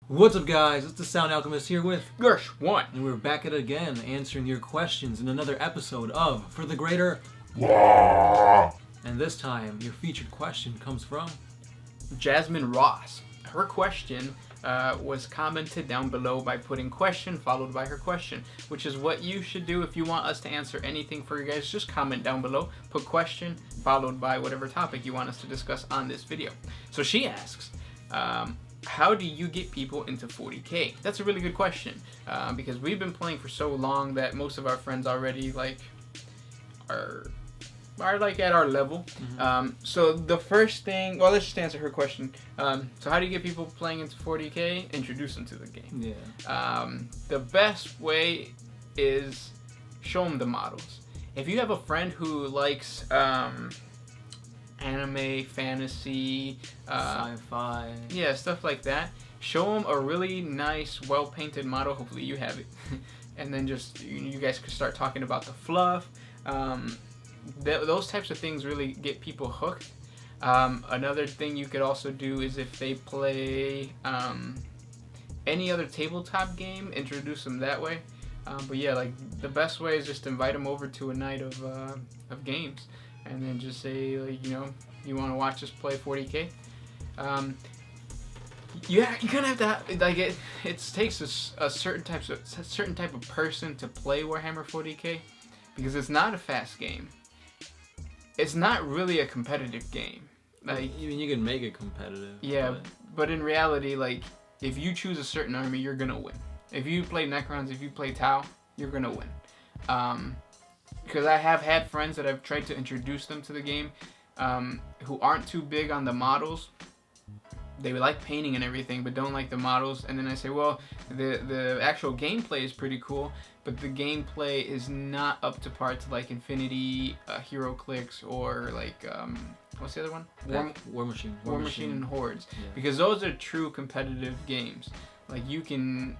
What's up, guys? It's the Sound Alchemist here with Gersh1. and we're back at it again, answering your questions in another episode of For the Greater. And this time, your featured question comes from Jasmine Ross. Her question was commented down below by putting question followed by her question, which is what you should do if you want us to answer anything for you guys. Just comment down below, put question followed by whatever topic you want us to discuss on this video. So she asks, how do you get people into 40K? That's a really good question because we've been playing for so long that most of our friends already are like at our level. Mm-hmm. So the first thing, well, let's just answer her question. So how do you get people playing into 40K? Introduce them to the game. Yeah. The best way is show them the models. If you have a friend who likes anime, fantasy, sci-fi, yeah, stuff like that, show them a really nice, well-painted model. Hopefully you have it. And then just you guys could start talking about the fluff. Those types of things really get people hooked. Another thing you could also do is if they play any other tabletop game, introduce them that way. But yeah, like the best way is just invite them over to a night of games, and then just say, like, you know, you want to watch us play 40K. Yeah, you kind of have to like it. It takes a certain type of person to play Warhammer 40K because it's not a fast game. It's not really a competitive game. Like, I mean, you can make it competitive. Yeah, but in reality, like, if you choose a certain army, you're gonna win. If you play Necrons, if you play Tau, you're gonna win. Because I have had friends that I've tried to introduce them to the game who aren't too big on the models. They like painting and everything, but don't like the models. And then I say, well, the actual gameplay is pretty cool, but the gameplay is not up to par to like Infinity, Heroclix, or like what's the other one? War Machine. War Machine and Hordes. Yeah. Because those are true competitive games. Like you can,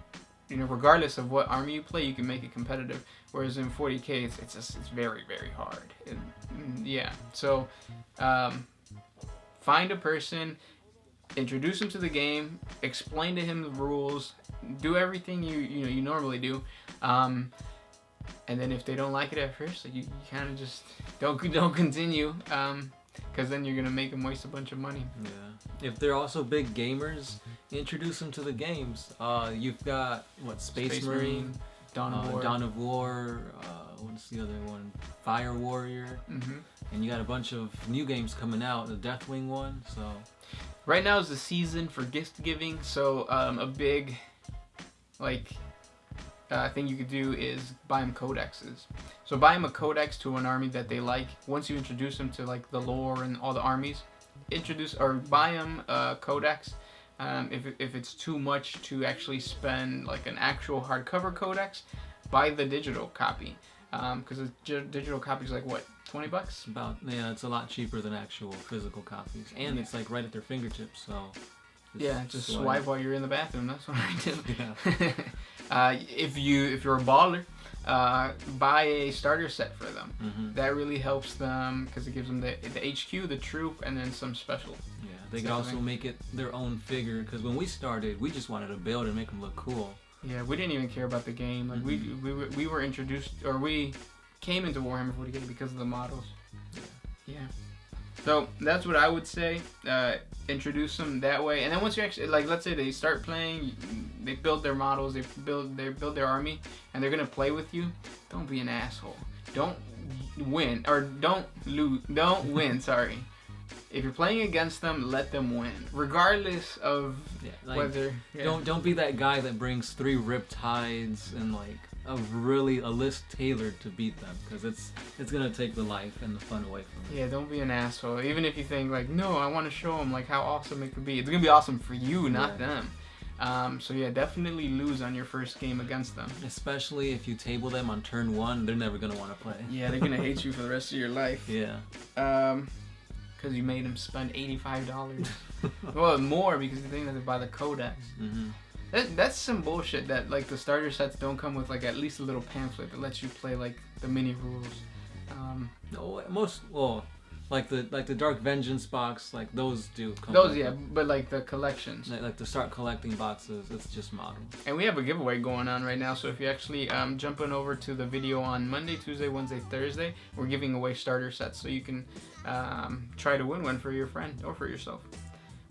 you know, regardless of what army you play, you can make it competitive. Whereas in 40K, it's very, very hard. Yeah. So find a person. Introduce him to the game, explain to him the rules, do everything you normally do, and then if they don't like it at first, like you kind of just don't continue, because then you're gonna make them waste a bunch of money. Yeah. If they're also big gamers, introduce them to the games. You've got Space Marine, Dawn of War. What's the other one? Fire Warrior. Mm-hmm. And you got a bunch of new games coming out. The Deathwing one. So. Right now is the season for gift giving, so a big thing you could do is buy them codexes. So buy them a codex to an army that they like. Once you introduce them to like the lore and all the armies, buy them a codex. If it's too much to actually spend like an actual hardcover codex, buy the digital copy. Because the digital copy is like what, $20? About, yeah, it's a lot cheaper than actual physical copies, and it's like right at their fingertips. So just swipe while you're in the bathroom. That's what I do. Yeah. If you're a baller, buy a starter set for them. Mm-hmm. That really helps them because it gives them the HQ, the troop, and then some special. Yeah, they could also make it their own figure. Because when we started, we just wanted to build and make them look cool. Yeah, we didn't even care about the game. Like we were introduced, or we came into Warhammer 40K because of the models. Yeah. So that's what I would say. Introduce them that way, and then once you actually, like, let's say they start playing, they build their models, they build their army, and they're gonna play with you. Don't be an asshole. Don't win or don't lose. Don't win. Sorry. If you're playing against them, let them win, regardless of whether. Yeah. Don't be that guy that brings 3 Riptides and like a list tailored to beat them, because it's gonna take the life and the fun away from you. Yeah, don't be an asshole. Even if you think like, no, I want to show them like how awesome it could be. It's gonna be awesome for you, not them. So yeah, definitely lose on your first game against them. Especially if you table them on turn 1, they're never gonna want to play. Yeah, they're gonna hate you for the rest of your life. Yeah. Because you made them spend $85. Well, more because you think that they buy the codex. Mm-hmm. That's some bullshit that like the starter sets don't come with like at least a little pamphlet that lets you play like the mini rules. Like the Dark Vengeance box, like those do come. Those, yeah, but like the collections. Like to start collecting boxes, it's just models. And we have a giveaway going on right now, so if you actually jump on over to the video on Monday, Tuesday, Wednesday, Thursday, we're giving away starter sets, so you can try to win one for your friend or for yourself.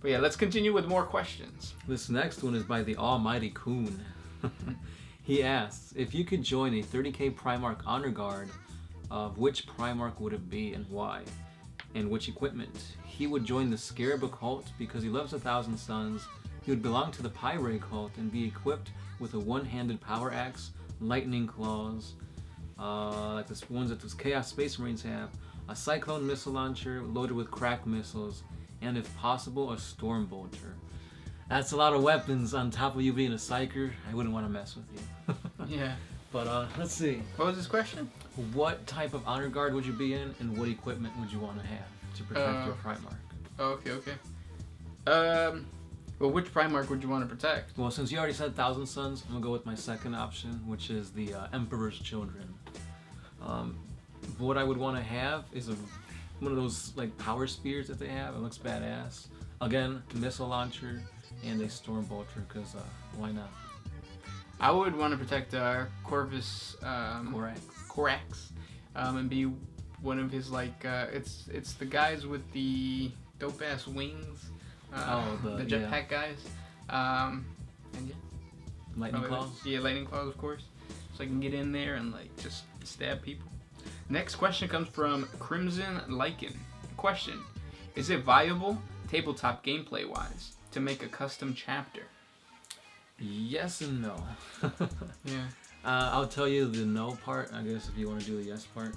But yeah, let's continue with more questions. This next one is by the Almighty Coon. He asks, if you could join a 30k Primarch Honor Guard, of which Primarch would it be and why? And which equipment? He would join the Scarab Occult because he loves 1,000 Suns. He would belong to the Pyre Cult and be equipped with a one-handed power axe, lightning claws, like the ones that those Chaos Space Marines have, a Cyclone missile launcher loaded with crack missiles, and if possible, a Storm Bolter. That's a lot of weapons on top of you being a Psyker. I wouldn't want to mess with you. Yeah. But let's see. What was this question? What type of honor guard would you be in, and what equipment would you want to have to protect your Primarch? Okay. Well, which Primarch would you want to protect? Well, since you already said 1,000 Suns, I'm gonna go with my second option, which is the Emperor's Children. What I would want to have is one of those like power spears that they have. It looks badass. Again, missile launcher and a Storm Bolter, because why not? I would want to protect Corvus Corax, and be one of his like it's the guys with the dope ass wings, the jetpack guys, and yeah, lightning claws. Yeah, lightning claws, of course, so I can get in there and like just stab people. Next question comes from Crimson Lycan. Question: is it viable, tabletop gameplay wise, to make a custom chapter? Yes and no. Yeah. I'll tell you the no part, I guess, if you want to do the yes part.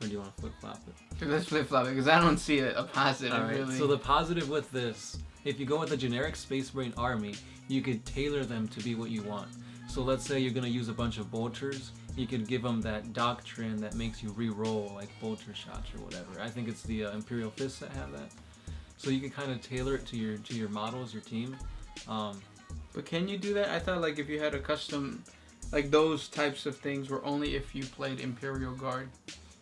Or do you want to flip-flop it? Let's flip-flop it, because I don't see a positive, All right, really. So the positive with this, if you go with a generic Space Marine army, you could tailor them to be what you want. So let's say you're going to use a bunch of bolters, you could give them that doctrine that makes you re-roll, like bolter shots or whatever. I think it's the Imperial Fists that have that. So you can kind of tailor it to your models, your team. But can you do that? I thought like if you had a custom, like those types of things were only if you played Imperial Guard.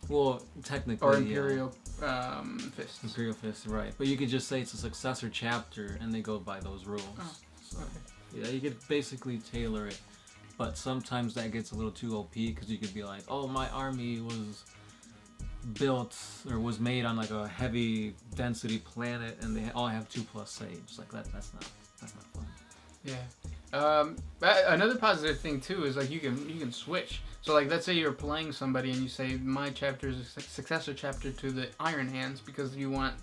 Well, technically, or Imperial Fists. Imperial Fists, right. But you could just say it's a successor chapter and they go by those rules. Oh, so, okay. yeah, you could basically tailor it. But sometimes that gets a little too OP because you could be like, oh, my army was built or was made on like a heavy density planet and they all have 2+ saves. Like that's not fun. Yeah. Another positive thing too is like you can switch. So like let's say you're playing somebody and you say my chapter is a successor chapter to the Iron Hands because you want,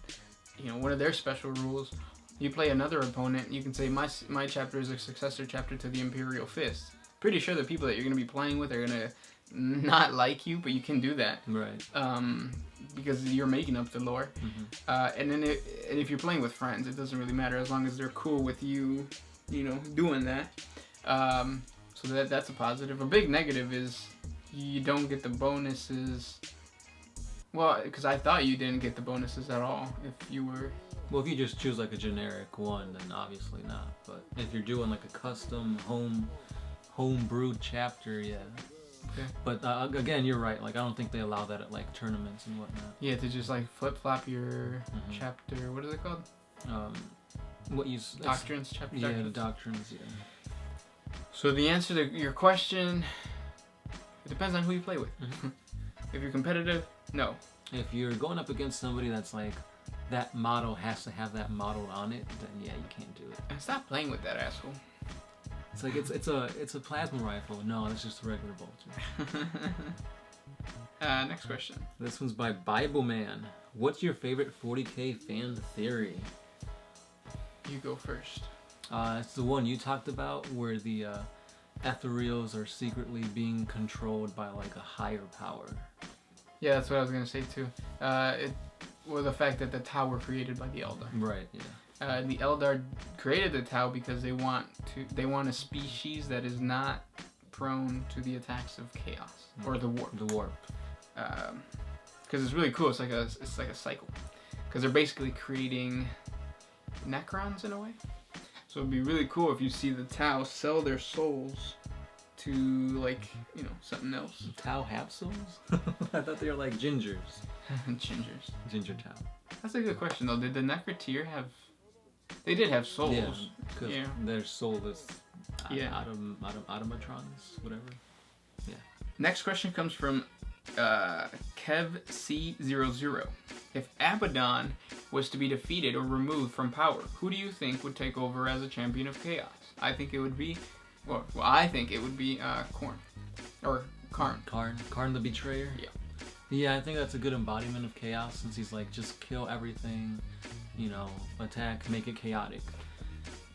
one of their special rules. You play another opponent, you can say my chapter is a successor chapter to the Imperial Fist. Pretty sure the people that you're gonna be playing with are gonna not like you, but you can do that. Right. Because you're making up the lore. Mm-hmm. And then if you're playing with friends, it doesn't really matter as long as they're cool with you. Doing that. So that's a positive. A big negative is you don't get the bonuses. Well, because I thought you didn't get the bonuses at all if you were... Well, if you just choose like a generic one, then obviously not. But if you're doing like a custom home-brewed chapter, yeah. Okay. But again, you're right. Like I don't think they allow that at like tournaments and whatnot. Yeah, to just like flip-flop your chapter. What is it called? Doctrines, chapter. Yeah, doctrines. the doctrines. Yeah. So the answer to your question, it depends on who you play with. If you're competitive, no. If you're going up against somebody that's like that model has to have that model on it, then yeah, you can't do it. And stop playing with that asshole. It's like it's a plasma rifle. No, it's just a regular bolter. Next question. This one's by Bible Man. What's your favorite 40k fan theory? You go first. It's the one you talked about where the ethereals are secretly being controlled by like a higher power. Yeah, that's what I was gonna say too. The fact that the Tau were created by the Eldar. Right. Yeah. The Eldar created the Tau because they want a species that is not prone to the attacks of chaos or the warp. The warp. Because it's really cool. It's like a cycle. Because they're basically creating Necrons in a way. So it'd be really cool if you see the Tau sell their souls to like something else. Tau have souls? I thought they were like gingers. Gingers. Ginger Town. That's a good question, though. Did the Necroteer have... They did have souls. Yeah, because they're soulless automatrons, whatever. Yeah. Next question comes from KevC00. If Abaddon was to be defeated or removed from power, who do you think would take over as a champion of chaos? I think it would be... Well, I think it would be Korn. Or Karn. Karn the Betrayer? Yeah. Yeah, I think that's a good embodiment of chaos, since he's like, just kill everything, you know, attack, make it chaotic.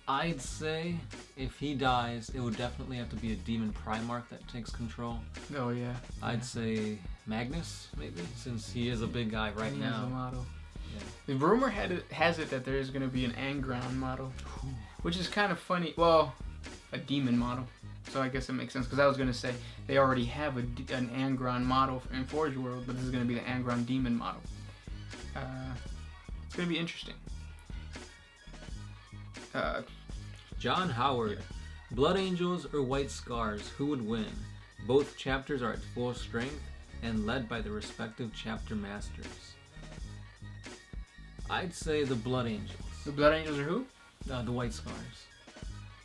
I'd say if he dies, it would definitely have to be a demon Primarch that takes control. Oh, yeah. I'd say Magnus, maybe, since he is a big guy right now. He's a model. Yeah. The rumor has it that there is going to be an Angron model, which is kind of funny. Well, a demon model. So I guess it makes sense, because I was going to say they already have an Angron model in Forge World, but this is going to be the Angron demon model. It's going to be interesting. John Howard. Yeah. Blood Angels or White Scars, who would win? Both chapters are at full strength and led by the respective chapter masters. I'd say the Blood Angels. The Blood Angels are who? The White Scars.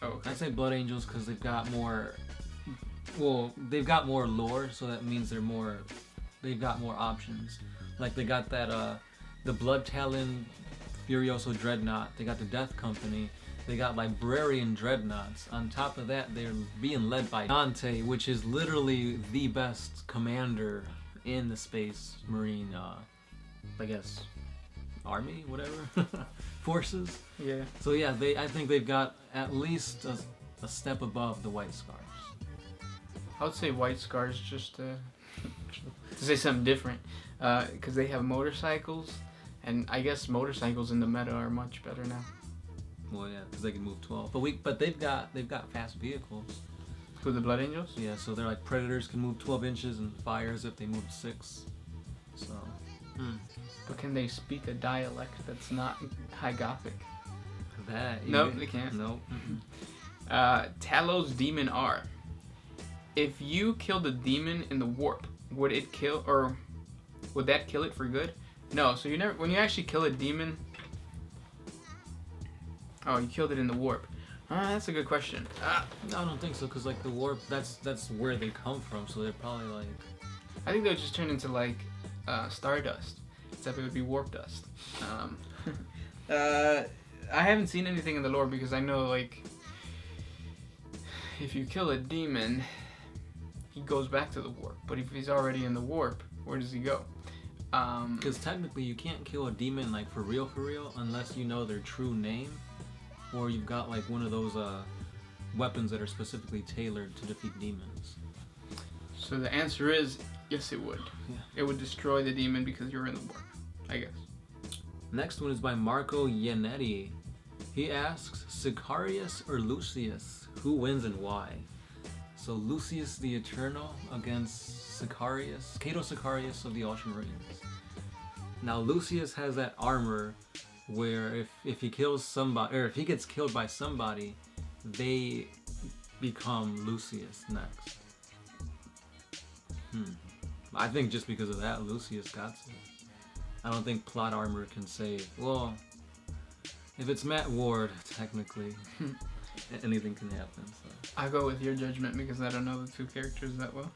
Oh, okay. I'd say Blood Angels because they've got more... Well, they've got more lore, so that means they've got more options. Like, they got that, the Blood Talon Furioso Dreadnought. They got the Death Company. They got Librarian Dreadnoughts. On top of that, they're being led by Dante, which is literally the best commander in the Space Marine, I guess, army, whatever, forces. Yeah. So yeah, I think they've got at least a step above the White Scars. I would say White Scars just to say something different, because they have motorcycles, and I guess motorcycles in the meta are much better now. Well, yeah, because they can move 12. But they've got fast vehicles. Who, the Blood Angels? Yeah, so they're like Predators can move 12 inches and fire as if they moved 6. So. But can they speak a dialect that's not High Gothic? Nope, they can't. Nope. Talos Demon R. If you killed a demon in the warp, would that kill it for good? No. So when you actually kill a demon. Oh, you killed it in the warp. That's a good question. No, I don't think so, because like the warp, that's where they come from, so they're probably like... I think they would just turn into like Stardust, except it would be warp dust. I haven't seen anything in the lore, because I know like if you kill a demon, he goes back to the warp. But if he's already in the warp, where does he go? Because technically you can't kill a demon like for real, unless you know their true name. Or you've got like one of those weapons that are specifically tailored to defeat demons. So the answer is yes, it would. Yeah. It would destroy the demon because you're in the warp, I guess. Next one is by Marco Yannetti. He asks, Sicarius or Lucius? Who wins and why? So Lucius the Eternal against Sicarius, Cato Sicarius of the Ultramarines. Now Lucius has that armor where if he kills somebody, or if he gets killed by somebody, they become Lucius next. I think just because of that, Lucius got it. I don't think plot armor can save. Well, if it's Matt Ward, technically, anything can happen. So. I'll go with your judgment because I don't know the two characters that well.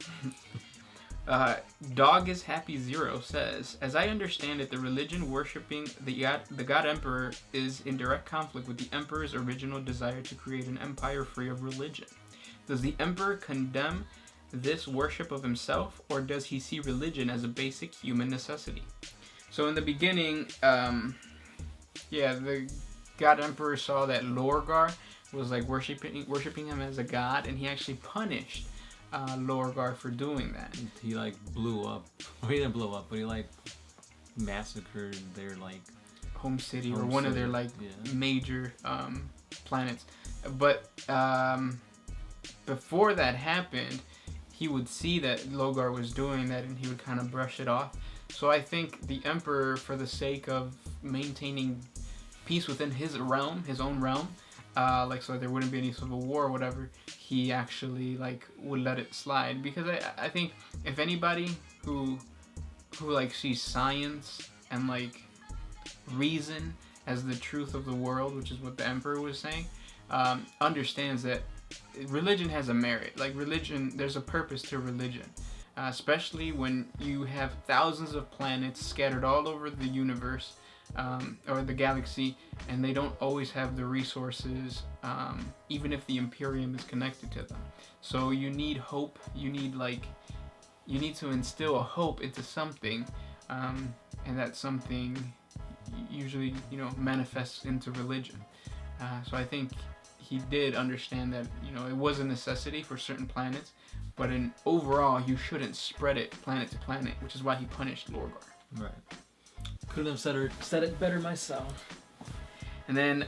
Dog is Happy Zero says, as I understand it, the religion worshipping the God Emperor is in direct conflict with the Emperor's original desire to create an empire free of religion. Does the Emperor condemn this worship of himself, or does he see religion as a basic human necessity? So in the beginning, the God Emperor saw that Lorgar was like worshiping him as a god, and he actually punished Lorgar for doing that. He like blew up. Well, he didn't blow up, but he like massacred their like home city or one of their like major planets. But before that happened, he would see that Lorgar was doing that, and he would kind of brush it off. So I think the Emperor, for the sake of maintaining peace within his realm, his own realm, so there wouldn't be any civil war or whatever, he actually like would let it slide, because I think if anybody who who like sees science and like reason as the truth of the world, which is what the Emperor was saying, understands that religion has a merit. Like religion, there's a purpose to religion, especially when you have thousands of planets scattered all over the universe or the galaxy, and they don't always have the resources, even if the Imperium is connected to them. So you need hope. You need to instill a hope into something, and that something usually manifests into religion. So I think he did understand that it was a necessity for certain planets, but in overall you shouldn't spread it planet to planet, which is why he punished Lorgar. Right. Couldn't have said it better myself. And then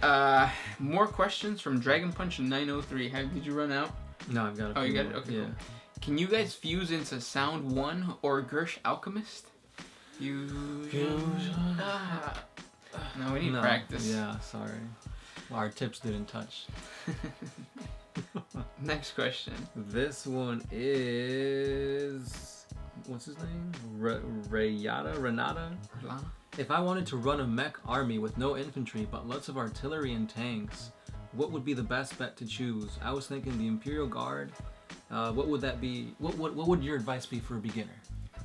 more questions from Dragon Punch 903. Did you run out? No, I've got it. Oh, you got it? Okay, yeah. cool. Can you guys fuse into Sound 1 or Gersh Alchemist? Fusion. No, we need practice. Yeah, sorry. Well, our tips didn't touch. Next question. This one is... What's his name? Renata? If I wanted to run a mech army with no infantry but lots of artillery and tanks, what would be the best bet to choose? I was thinking the Imperial Guard. What would that be? What would your advice be for a beginner?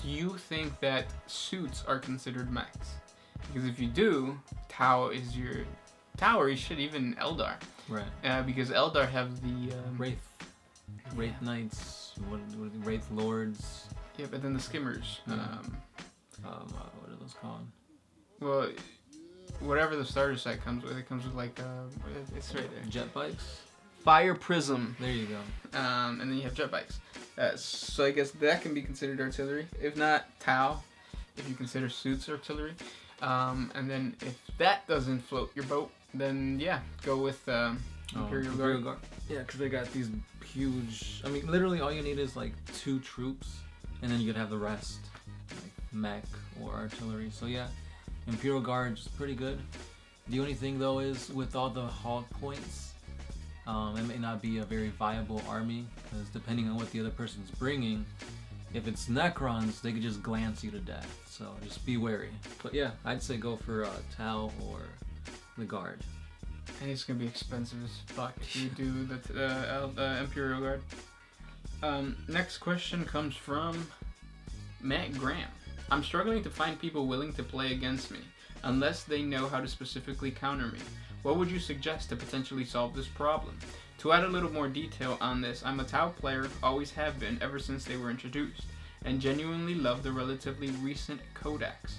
Do you think that suits are considered mechs? Because if you do, Tau is your Tau, or you should even Eldar. Right. Because Eldar have the Wraith Knights, Wraith Lords. Yeah, but then the Skimmers. What are those called? Well, whatever the starter set comes with, it comes with like it's right there. Jet bikes. Fire Prism. There you go. And then you have jet bikes. So I guess that can be considered artillery. If not, Tau, if you consider suits artillery. And then if that doesn't float your boat, then yeah, go with Imperial Guard. Yeah, because they got these huge... I mean, literally all you need is like 2 troops, and then you could have the rest, like mech or artillery. So yeah, Imperial Guard is pretty good. The only thing though is with all the hog points, it may not be a very viable army, because depending on what the other person's bringing, if it's Necrons, they could just glance you to death. So just be wary. But yeah, I'd say go for Tau or the Guard. And it's gonna be expensive as fuck if you do the Imperial Guard. Next question comes from Matt Graham. I'm struggling to find people willing to play against me, unless they know how to specifically counter me. What would you suggest to potentially solve this problem? To add a little more detail on this, I'm a Tau player, always have been ever since they were introduced, and genuinely love the relatively recent codex.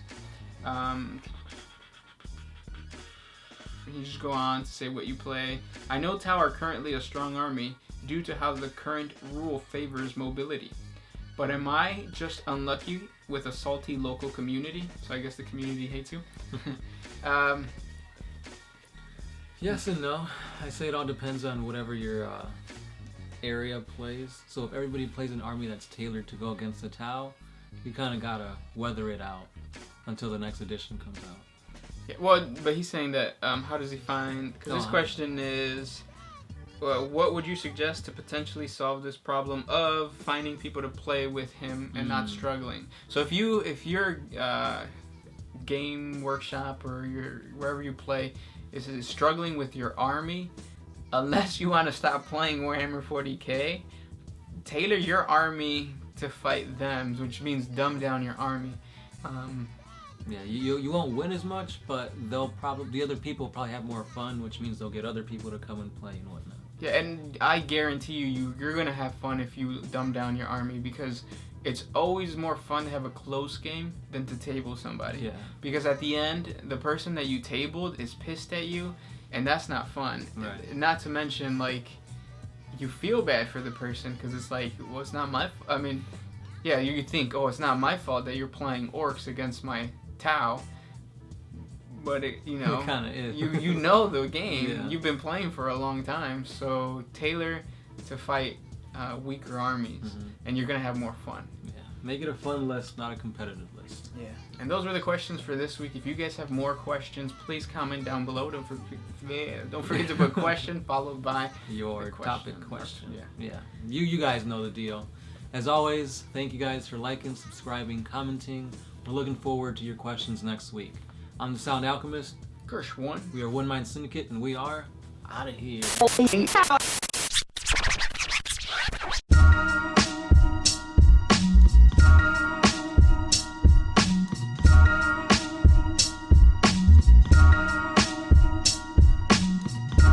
You just go on to say what you play. I know Tau are currently a strong army due to how the current rule favors mobility. But am I just unlucky with a salty local community? So I guess the community hates you. Yes and no. I say it all depends on whatever your area plays. So if everybody plays an army that's tailored to go against the Tau, you kind of gotta weather it out until the next edition comes out. Yeah, well, but he's saying that how does he find... Because this question is, what would you suggest to potentially solve this problem of finding people to play with him and not struggling? So if your game workshop or wherever you play is struggling with your army, unless you want to stop playing Warhammer 40K, tailor your army to fight them, which means dumb down your army. Yeah, you won't win as much, but the other people will probably have more fun, which means they'll get other people to come and play and whatnot. Yeah, and I guarantee you're gonna have fun if you dumb down your army, because it's always more fun to have a close game than to table somebody. Yeah. Because at the end, the person that you tabled is pissed at you, and that's not fun. Right. Not to mention, like, you feel bad for the person because it's like, well, it's not my. I mean, yeah, you think, oh, it's not my fault that you're playing orcs against my Tau. But it kind of is. You know the game. Yeah. You've been playing for a long time, so tailor to fight weaker armies, and you're gonna have more fun. Yeah, make it a fun list, not a competitive list. Yeah. And those were the questions for this week. If you guys have more questions, please comment down below. Don't forget to put question followed by your question. topic question. Yeah. You guys know the deal. As always, thank you guys for liking, subscribing, commenting, We're looking forward to your questions next week. I'm the Sound Alchemist. Gersh one. We are One Mind Syndicate, and we are out of here.